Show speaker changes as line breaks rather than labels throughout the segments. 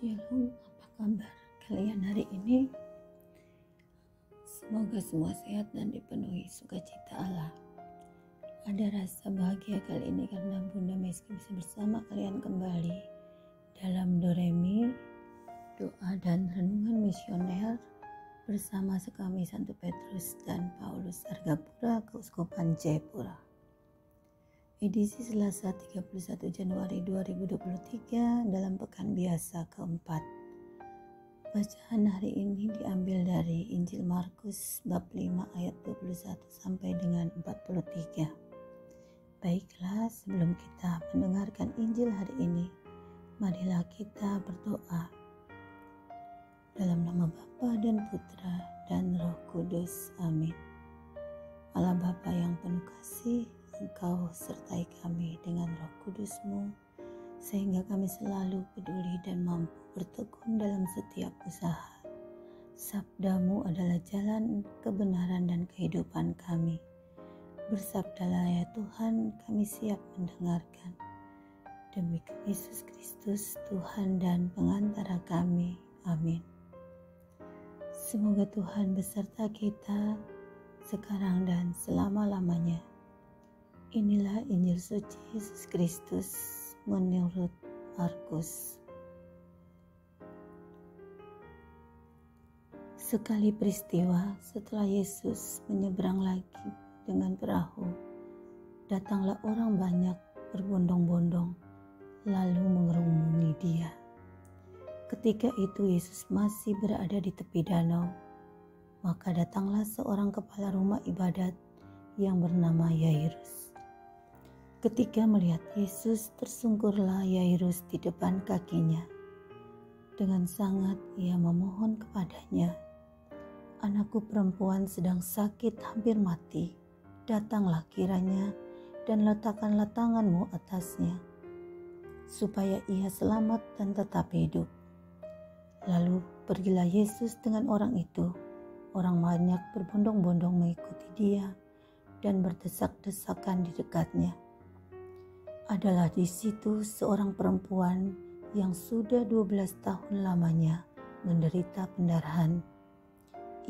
Shalom, apa kabar kalian hari ini? Semoga semua sehat dan dipenuhi sukacita Allah. Ada rasa bahagia kali ini karena Bunda Meski bisa bersama kalian kembali dalam Doremi, doa dan renungan misioner bersama sekami Santo Petrus dan Paulus Argapura Keuskupan Jayapura. Edisi Selasa 31 Januari 2023 dalam pekan biasa keempat. Bacaan hari ini diambil dari Injil Markus bab 5 ayat 21 sampai dengan 43. Baiklah, sebelum kita mendengarkan Injil hari ini, marilah kita berdoa. Dalam nama Bapa dan Putra dan Roh Kudus. Amin. Allah Bapa yang penuh kasih, Engkau sertai kami dengan Roh Kudus-Mu, sehingga kami selalu peduli dan mampu bertekun dalam setiap usaha. Sabda-Mu adalah jalan kebenaran dan kehidupan kami. Bersabdalah ya Tuhan, kami siap mendengarkan. Demi Yesus Kristus, Tuhan dan pengantara kami. Amin. Semoga Tuhan beserta kita sekarang dan selama-lamanya. Inilah Injil suci Yesus Kristus menurut Markus. Sekali peristiwa setelah Yesus menyeberang lagi dengan perahu, datanglah orang banyak berbondong-bondong lalu mengerumuni Dia. Ketika itu Yesus masih berada di tepi danau, maka datanglah seorang kepala rumah ibadat yang bernama Yairus. Ketika melihat Yesus, tersungkurlah Yairus di depan kakinya. Dengan sangat ia memohon kepadanya, "Anakku perempuan sedang sakit hampir mati. Datanglah kiranya dan letakkanlah tanganmu atasnya, supaya ia selamat dan tetap hidup." Lalu pergilah Yesus dengan orang itu. Orang banyak berbondong-bondong mengikuti Dia dan berdesak-desakan di dekatnya. Adalah di situ seorang perempuan yang sudah 12 tahun lamanya menderita pendarahan.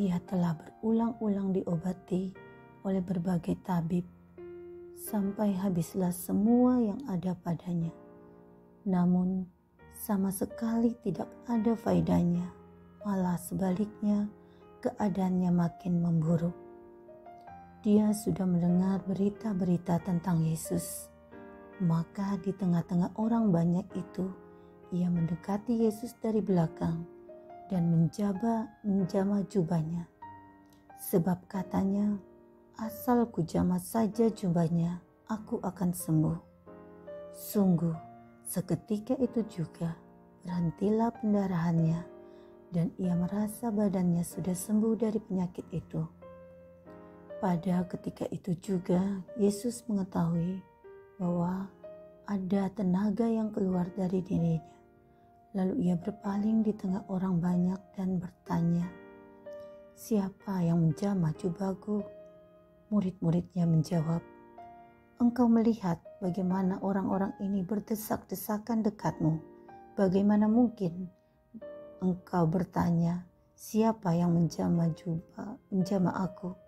Ia telah berulang-ulang diobati oleh berbagai tabib sampai habislah semua yang ada padanya. Namun sama sekali tidak ada faedahnya, malah sebaliknya keadaannya makin memburuk. Dia sudah mendengar berita-berita tentang Yesus. Maka di tengah-tengah orang banyak itu, ia mendekati Yesus dari belakang dan menjamah jubahnya. Sebab katanya, "Asal ku jamah saja jubahnya, aku akan sembuh." Sungguh, seketika itu juga berhentilah pendarahannya dan ia merasa badannya sudah sembuh dari penyakit itu. Pada ketika itu juga Yesus mengetahui bahwa ada tenaga yang keluar dari dirinya. Lalu ia berpaling di tengah orang banyak dan bertanya, "Siapa yang menjamah jubahku?" Murid-muridnya menjawab, "Engkau melihat bagaimana orang-orang ini berdesak-desakan dekatmu. Bagaimana mungkin engkau bertanya, siapa yang menjamah aku?"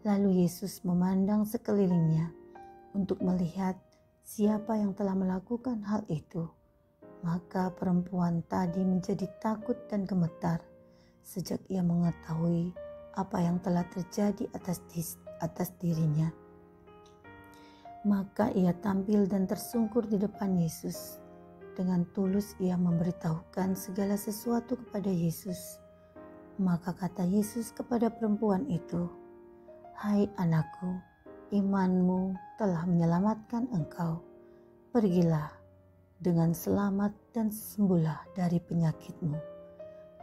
Lalu Yesus memandang sekelilingnya untuk melihat siapa yang telah melakukan hal itu. Maka perempuan tadi menjadi takut dan gemetar sejak ia mengetahui apa yang telah terjadi atas dirinya. Maka ia tampil dan tersungkur di depan Yesus. Dengan tulus ia memberitahukan segala sesuatu kepada Yesus. Maka kata Yesus kepada perempuan itu, "Hai anakku, imanmu telah menyelamatkan engkau. Pergilah dengan selamat dan sembuhlah dari penyakitmu."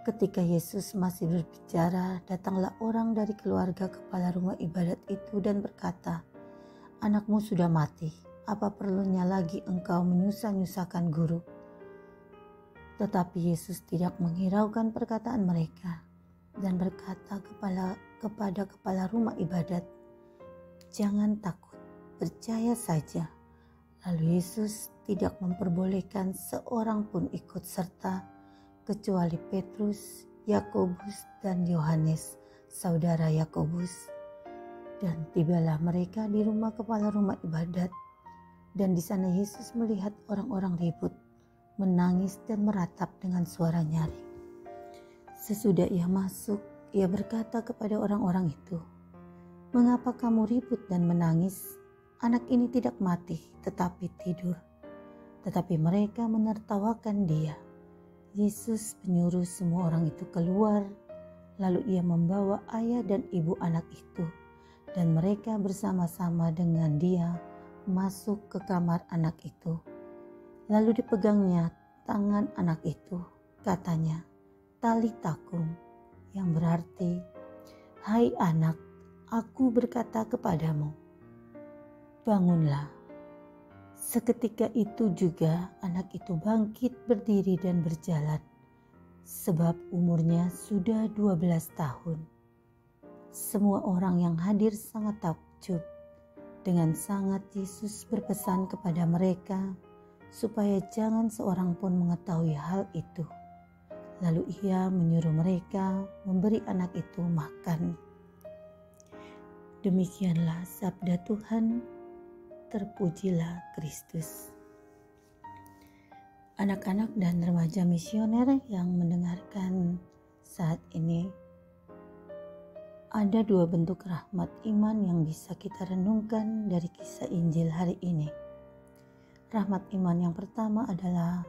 Ketika Yesus masih berbicara, datanglah orang dari keluarga kepala rumah ibadat itu dan berkata, "Anakmu sudah mati. Apa perlunya lagi engkau menyusah-nyusahkan guru?" Tetapi Yesus tidak menghiraukan perkataan mereka dan berkata kepada kepala rumah ibadat, "Jangan takut, percaya saja." Lalu Yesus tidak memperbolehkan seorang pun ikut serta kecuali Petrus, Yakobus, dan Yohanes, saudara Yakobus. Dan tibalah mereka di rumah kepala rumah ibadat, dan di sana Yesus melihat orang-orang ribut, menangis dan meratap dengan suara nyaring. Sesudah ia masuk, ia berkata kepada orang-orang itu, "Mengapa kamu ribut dan menangis? Anak ini tidak mati, tetapi tidur." Tetapi mereka menertawakan dia. Yesus menyuruh semua orang itu keluar, lalu ia membawa ayah dan ibu anak itu, dan mereka bersama-sama dengan dia masuk ke kamar anak itu. Lalu dipegangnya tangan anak itu, katanya, "Talita kum," yang berarti, "Hai anak, aku berkata kepadamu, bangunlah." Seketika itu juga anak itu bangkit berdiri dan berjalan, sebab umurnya sudah 12 tahun. Semua orang yang hadir sangat takjub. Dengan sangat Yesus berpesan kepada mereka supaya jangan seorang pun mengetahui hal itu. Lalu ia menyuruh mereka memberi anak itu makan. Demikianlah sabda Tuhan. Terpujilah Kristus. Anak-anak dan remaja misioner yang mendengarkan saat ini, ada dua bentuk rahmat iman yang bisa kita renungkan dari kisah Injil hari ini. Rahmat iman yang pertama adalah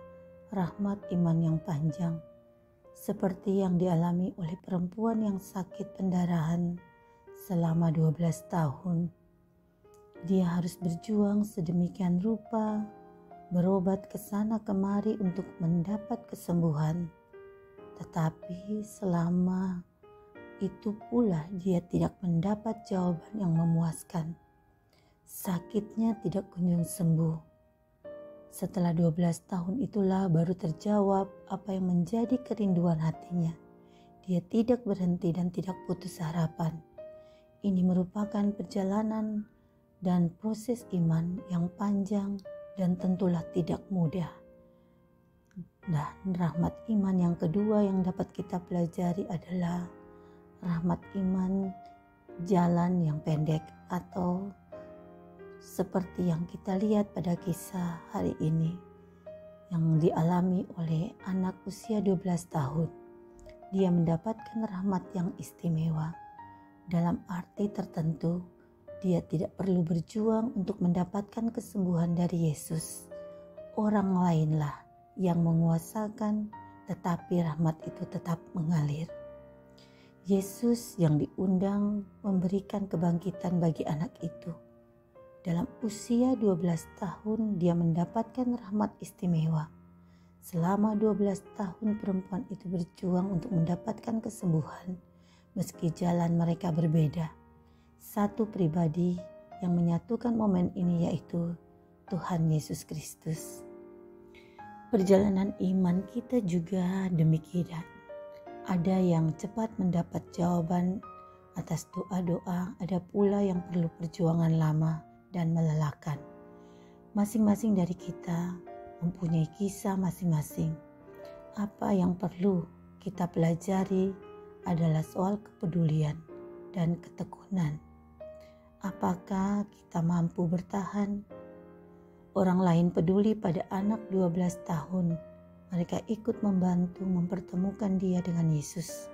rahmat iman yang panjang, seperti yang dialami oleh perempuan yang sakit pendarahan selama 12 tahun. Dia harus berjuang sedemikian rupa, berobat ke sana kemari untuk mendapat kesembuhan. Tetapi selama itu pula dia tidak mendapat jawaban yang memuaskan. Sakitnya tidak kunjung sembuh. Setelah 12 tahun itulah baru terjawab apa yang menjadi kerinduan hatinya. Dia tidak berhenti dan tidak putus harapan. Ini merupakan perjalanan dan proses iman yang panjang dan tentulah tidak mudah. Dan rahmat iman yang kedua yang dapat kita pelajari adalah rahmat iman jalan yang pendek, atau seperti yang kita lihat pada kisah hari ini yang dialami oleh anak usia 12 tahun. Dia mendapatkan rahmat yang istimewa. Dalam arti tertentu, dia tidak perlu berjuang untuk mendapatkan kesembuhan dari Yesus. Orang lainlah yang menguasakan, tetapi rahmat itu tetap mengalir. Yesus yang diundang memberikan kebangkitan bagi anak itu. Dalam usia 12 tahun dia mendapatkan rahmat istimewa. Selama 12 tahun perempuan itu berjuang untuk mendapatkan kesembuhan, meski jalan mereka berbeda. Satu pribadi yang menyatukan momen ini yaitu Tuhan Yesus Kristus. Perjalanan iman kita juga demikian. Ada yang cepat mendapat jawaban atas doa-doa, ada pula yang perlu perjuangan lama dan melelahkan. Masing-masing dari kita mempunyai kisah masing-masing. Apa yang perlu kita pelajari adalah soal kepedulian dan ketekunan. Apakah kita mampu bertahan? Orang lain peduli pada anak 12 tahun. Mereka ikut membantu mempertemukan dia dengan Yesus.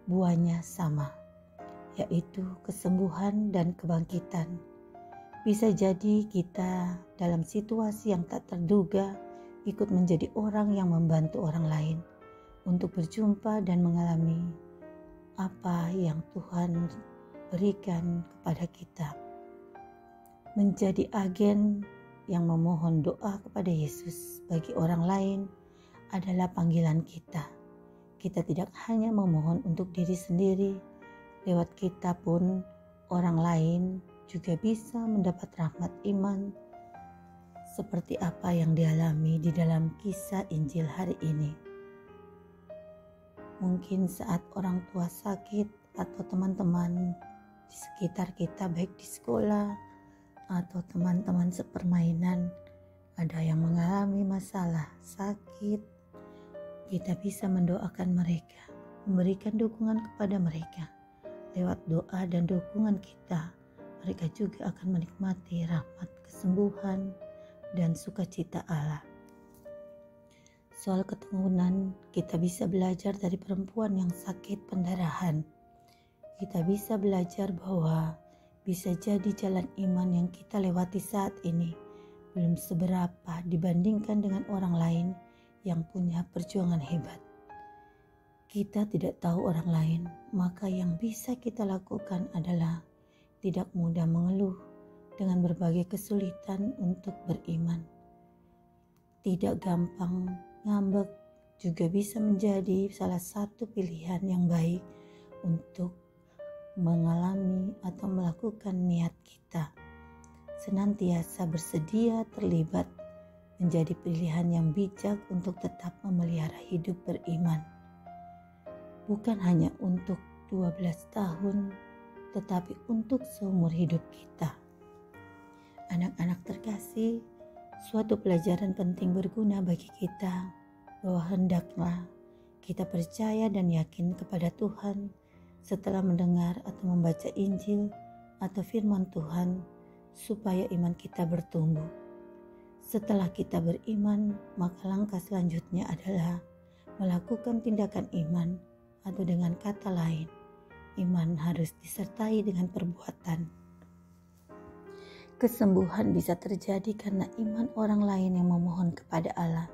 Buahnya sama, yaitu kesembuhan dan kebangkitan. Bisa jadi kita dalam situasi yang tak terduga ikut menjadi orang yang membantu orang lain untuk berjumpa dan mengalami apa yang Tuhan berikan kepada kita. Menjadi agen yang memohon doa kepada Yesus bagi orang lain adalah panggilan kita. Kita tidak hanya memohon untuk diri sendiri, lewat kita pun orang lain juga bisa mendapat rahmat iman seperti apa yang dialami di dalam kisah Injil hari ini. Mungkin saat orang tua sakit atau teman-teman di sekitar kita, baik di sekolah atau teman-teman sepermainan, ada yang mengalami masalah sakit, kita bisa mendoakan mereka, memberikan dukungan kepada mereka. Lewat doa dan dukungan kita, mereka juga akan menikmati rahmat kesembuhan dan sukacita Allah. Soal keteguhan, kita bisa belajar dari perempuan yang sakit pendarahan. Kita bisa belajar bahwa bisa jadi jalan iman yang kita lewati saat ini belum seberapa dibandingkan dengan orang lain yang punya perjuangan hebat. Kita tidak tahu orang lain, maka yang bisa kita lakukan adalah tidak mudah mengeluh dengan berbagai kesulitan untuk beriman. Tidak gampang ngambek juga bisa menjadi salah satu pilihan yang baik untuk mengalami atau melakukan niat kita. Senantiasa bersedia terlibat menjadi pilihan yang bijak untuk tetap memelihara hidup beriman. Bukan hanya untuk 12 tahun, tetapi untuk seumur hidup kita. Anak-anak terkasih, suatu pelajaran penting berguna bagi kita bahwa hendaklah kita percaya dan yakin kepada Tuhan setelah mendengar atau membaca Injil atau firman Tuhan supaya iman kita bertumbuh. Setelah kita beriman, maka langkah selanjutnya adalah melakukan tindakan iman, atau dengan kata lain, iman harus disertai dengan perbuatan. Kesembuhan bisa terjadi karena iman orang lain yang memohon kepada Allah.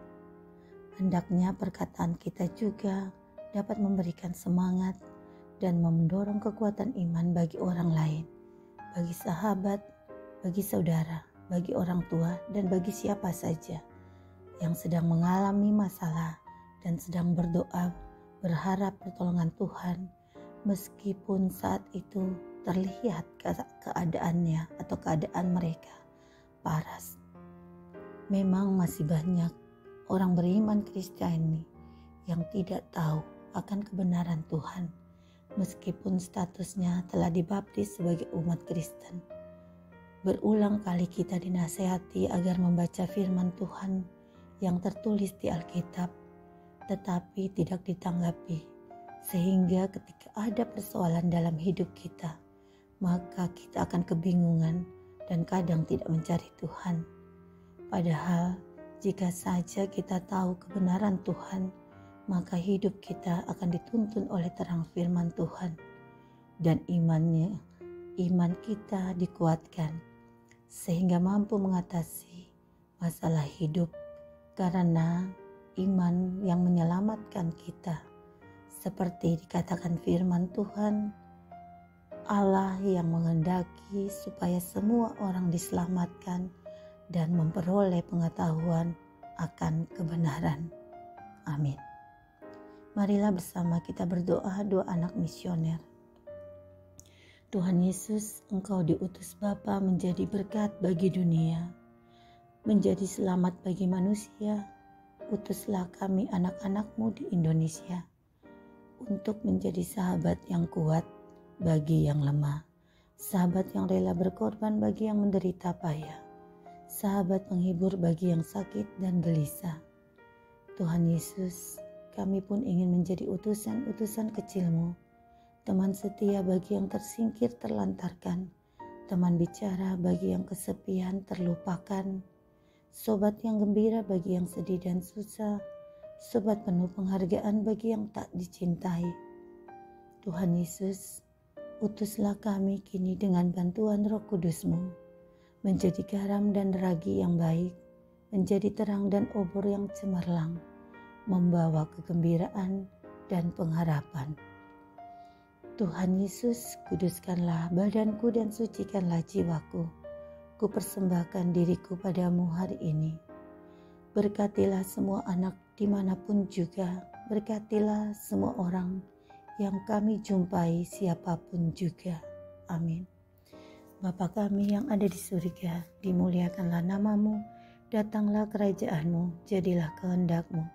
Hendaknya perkataan kita juga dapat memberikan semangat dan mendorong kekuatan iman bagi orang lain, bagi sahabat, bagi saudara, bagi orang tua, dan bagi siapa saja yang sedang mengalami masalah dan sedang berdoa berharap pertolongan Tuhan, meskipun saat itu terlihat keadaannya atau keadaan mereka paras. Memang masih banyak orang beriman Kristiani yang tidak tahu akan kebenaran Tuhan, meskipun statusnya telah dibaptis sebagai umat Kristen. Berulang kali kita dinasehati agar membaca firman Tuhan yang tertulis di Alkitab, tetapi tidak ditanggapi, sehingga ketika ada persoalan dalam hidup kita, maka kita akan kebingungan dan kadang tidak mencari Tuhan. Padahal jika saja kita tahu kebenaran Tuhan, maka hidup kita akan dituntun oleh terang firman Tuhan, dan iman kita dikuatkan sehingga mampu mengatasi masalah hidup karena iman yang menyelamatkan kita. Seperti dikatakan firman Tuhan, Allah yang menghendaki supaya semua orang diselamatkan dan memperoleh pengetahuan akan kebenaran. Amin. Marilah bersama kita berdoa doa anak misioner. Tuhan Yesus, Engkau diutus Bapa menjadi berkat bagi dunia, menjadi selamat bagi manusia. Utuslah kami anak-anak-Mu di Indonesia untuk menjadi sahabat yang kuat bagi yang lemah, sahabat yang rela berkorban bagi yang menderita payah, sahabat penghibur bagi yang sakit dan gelisah. Tuhan Yesus, kami pun ingin menjadi utusan-utusan kecil-Mu, teman setia bagi yang tersingkir terlantarkan, teman bicara bagi yang kesepian terlupakan, sobat yang gembira bagi yang sedih dan susah, sobat penuh penghargaan bagi yang tak dicintai. Tuhan Yesus, utuslah kami kini dengan bantuan Roh Kudus-Mu, menjadi garam dan ragi yang baik, menjadi terang dan obor yang cemerlang, membawa kegembiraan dan pengharapan. Tuhan Yesus, kuduskanlah badanku dan sucikanlah jiwaku. Ku persembahkan diriku padamu hari ini. Berkatilah semua anak dimanapun juga. Berkatilah semua orang yang kami jumpai siapapun juga. Amin. Bapa kami yang ada di surga, dimuliakanlah namamu. Datanglah kerajaan-Mu, jadilah kehendak-Mu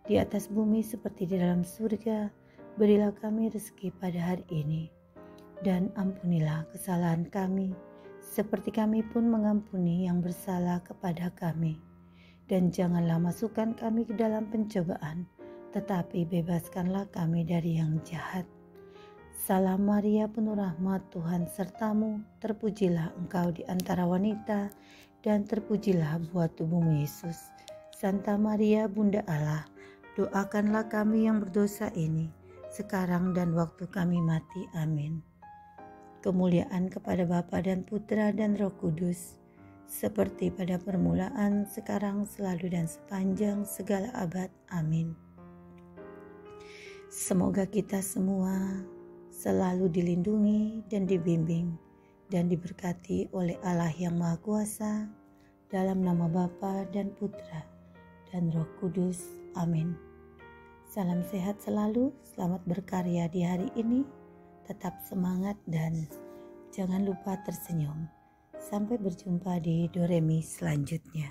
di atas bumi seperti di dalam surga. Berilah kami rezeki pada hari ini, dan ampunilah kesalahan kami, seperti kami pun mengampuni yang bersalah kepada kami. Dan janganlah masukkan kami ke dalam pencobaan, tetapi bebaskanlah kami dari yang jahat. Salam Maria, penuh rahmat, Tuhan sertamu, terpujilah engkau di antara wanita, dan terpujilah buah tubuhmu Yesus. Santa Maria, Bunda Allah, doakanlah kami yang berdosa ini, sekarang dan waktu kami mati. Amin. Kemuliaan kepada Bapa dan Putra dan Roh Kudus, seperti pada permulaan, sekarang, selalu, dan sepanjang segala abad. Amin. Semoga kita semua selalu dilindungi dan dibimbing dan diberkati oleh Allah yang Maha Kuasa, dalam nama Bapa dan Putra dan Roh Kudus. Amin. Salam sehat selalu, selamat berkarya di hari ini, tetap semangat dan jangan lupa tersenyum. Sampai berjumpa di Doremi selanjutnya.